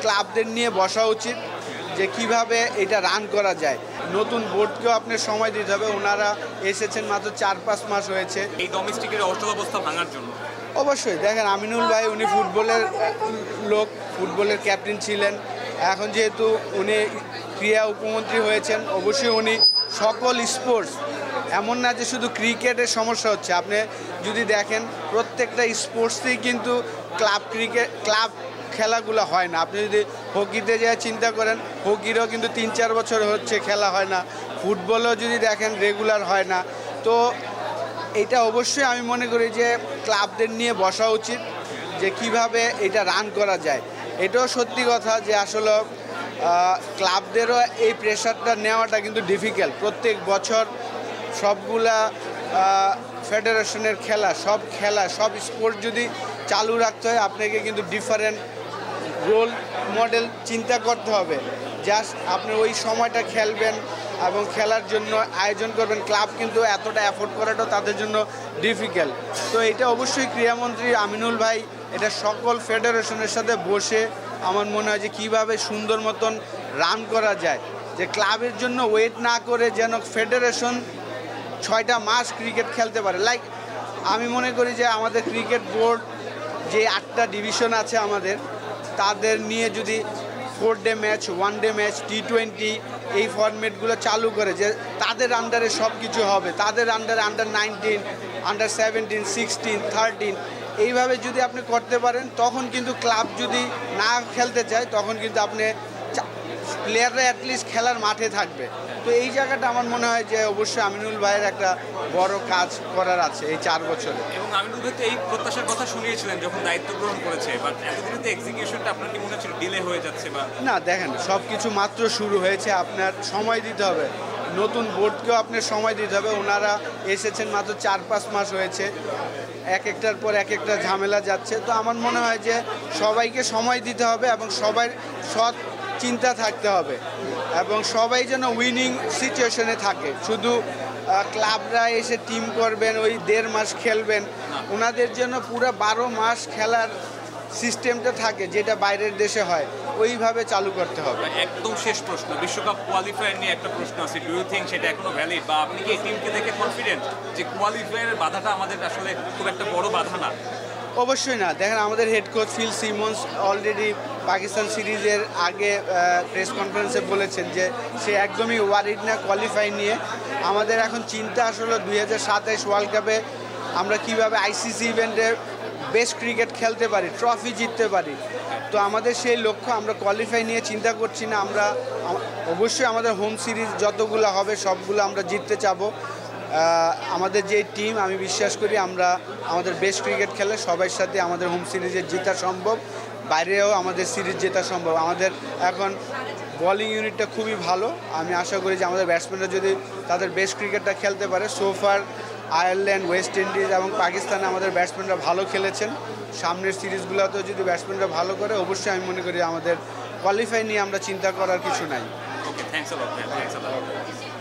ক্লাবদের নিয়ে বসা উচিত যে কিভাবে এটা রান করা যায়। নতুন বোর্ডকেও আপনার সময় দিতে হবে। ওনারা এসেছেন মাত্র 4-5 মাস হয়েছে এই ডোমেস্টিকের অচল অবস্থা ভাঙার জন্য। অবশ্যই দেখেন, আমিনুল ভাই উনি ফুটবলের লোক, ফুটবলের ক্যাপ্টেন ছিলেন। এখন যেহেতু উনি ক্রীড়া উপমন্ত্রী হয়েছেন, অবশ্যই উনি সকল স্পোর্টস, এমন না যে শুধু ক্রিকেটের সমস্যা হচ্ছে। আপনি যদি দেখেন প্রত্যেকটা স্পোর্টসেই কিন্তু ক্লাব খেলাগুলো হয় না। আপনি যদি হকিতে যা চিন্তা করেন, হকিরও কিন্তু 3-4 বছর হচ্ছে খেলা হয় না। ফুটবলও যদি দেখেন রেগুলার হয় না। তো এটা অবশ্যই আমি মনে করি যে ক্লাবদের নিয়ে বসা উচিত যে কিভাবে এটা রান করা যায়। এটাও সত্যি কথা যে আসলে ক্লাবদেরও এই প্রেশারটা নেওয়াটা কিন্তু ডিফিকাল্ট। প্রত্যেক বছর সবগুলা ফেডারেশনের খেলা সব স্পোর্ট যদি চালু রাখতে হয়, আপনাকে কিন্তু ডিফারেন্ট রোল মডেল চিন্তা করতে হবে। জাস্ট আপনি ওই সময়টা খেলবেন এবং খেলার জন্য আয়োজন করবেন। ক্লাব কিন্তু এতটা অ্যাফোর্ড করাটাও তাদের জন্য ডিফিকাল্ট। তো এটা অবশ্যই ক্রীড়ামন্ত্রী আমিনুল ভাই এটা সকল ফেডারেশনের সাথে বসে আমার মনে হয় যে কীভাবে সুন্দর মতন রান করা যায়, যে ক্লাবের জন্য ওয়েট না করে যেন ফেডারেশন 6টা মাস ক্রিকেট খেলতে পারে। লাইক আমি মনে করি যে আমাদের ক্রিকেট বোর্ড যে 8টা ডিভিশন আছে আমাদের, তাদের নিয়ে যদি 4 day match, 1 day match, T20 এই ফরম্যাটগুলো চালু করে, যে তাদের আন্ডারে সব কিছু হবে, তাদের আন্ডারে আন্ডার-19, আন্ডার-17, 16, 13 এইভাবে যদি আপনি করতে পারেন, তখন কিন্তু ক্লাব যদি না খেলতে চায় তখন কিন্তু আপনি প্লেয়াররা অ্যাটলিস্ট খেলার মাঠে থাকবে। তো এই জায়গাটা আমার মনে হয় যে অবশ্যই আমিনুল ভাইয়ের একটা বড় কাজ করার আছে এই 4 বছরে। এবং আমিনুল ভাই তো এই প্রত্যাশার কথা শুনিয়েছিলেন যখন দায়িত্ব গ্রহণ করেছে, বাট এতদিনে তো এক্সিকিউশনটা আপনার কি মনে হচ্ছে ডিলে হয়ে যাচ্ছে? বা না, দেখেন সব কিছু মাত্র শুরু হয়েছে, আপনার সময় দিতে হবে। নতুন বোর্ডকেও আপনার সময় দিতে হবে। ওনারা এসেছেন মাত্র 4-5 মাস হয়েছে, এক একটার পর এক একটা ঝামেলা যাচ্ছে। তো আমার মনে হয় যে সবাইকে সময় দিতে হবে এবং সবার সৎ চিন্তা থাকতে হবে এবং সবাই যেন উইনিং সিচুয়েশনে থাকে। শুধু ক্লাবরা এসে টিম করবেন, ওই 1.5 মাস খেলবেন, ওনাদের জন্য পুরো 12 মাস খেলার সিস্টেমটা থাকে, যেটা বাইরের দেশে হয়, ওইভাবে চালু করতে হবে। একদম শেষ প্রশ্ন, বিশ্বকাপ কোয়ালিফায়ার নিয়ে একটা প্রশ্ন আছে, ডু ইউ থিঙ্ক সেটা এখনো ভ্যালিড, বা আপনি কি এই টিমকে দেখে কনফিডেন্ট যে কোয়ালিফায়ারের বাধাটা আমাদের আসলে খুব একটা বড় বাধা না? অবশ্যই না। দেখেন আমাদের head coach Phil Simmons already Pakistan সিরিজের আগে প্রেস কনফারেন্সে বলেছেন যে সে একদমই ওয়ারিড না কোয়ালিফাই নিয়ে। আমাদের এখন চিন্তা আসলে 2027 ওয়ার্ল্ড কাপে আমরা কিভাবে আইসিসি ইভেন্টে বেস্ট ক্রিকেট খেলতে পারি, ট্রফি জিততে পারি। তো আমাদের সেই লক্ষ্য, আমরা কোয়ালিফাই নিয়ে চিন্তা করছি না। আমরা অবশ্যই আমাদের হোম সিরিজ যতগুলো হবে সবগুলো আমরা জিততে চাবো। আমাদের যে টিম, আমি বিশ্বাস করি আমরা আমাদের বেস্ট ক্রিকেট খেলে সবার সাথে আমাদের হোম সিরিজে জেতা সম্ভব, বাইরেও আমাদের সিরিজ জেতা সম্ভব। আমাদের এখন বোলিং ইউনিটটা খুবই ভালো। আমি আশা করি যে আমাদের ব্যাটসম্যানরা যদি তাদের বেস্ট ক্রিকেটটা খেলতে পারে, সোফার আয়ারল্যান্ড, ওয়েস্ট ইন্ডিজ এবং পাকিস্তানে আমাদের ব্যাটসম্যানরা ভালো খেলেছেন। সামনের সিরিজগুলোতেও যদি ব্যাটসম্যানরা ভালো করে, অবশ্যই আমি মনে করি আমাদের কোয়ালিফাই নিয়ে আমরা চিন্তা করার কিছু নাই। ওকে, থ্যাঙ্কস আ লট।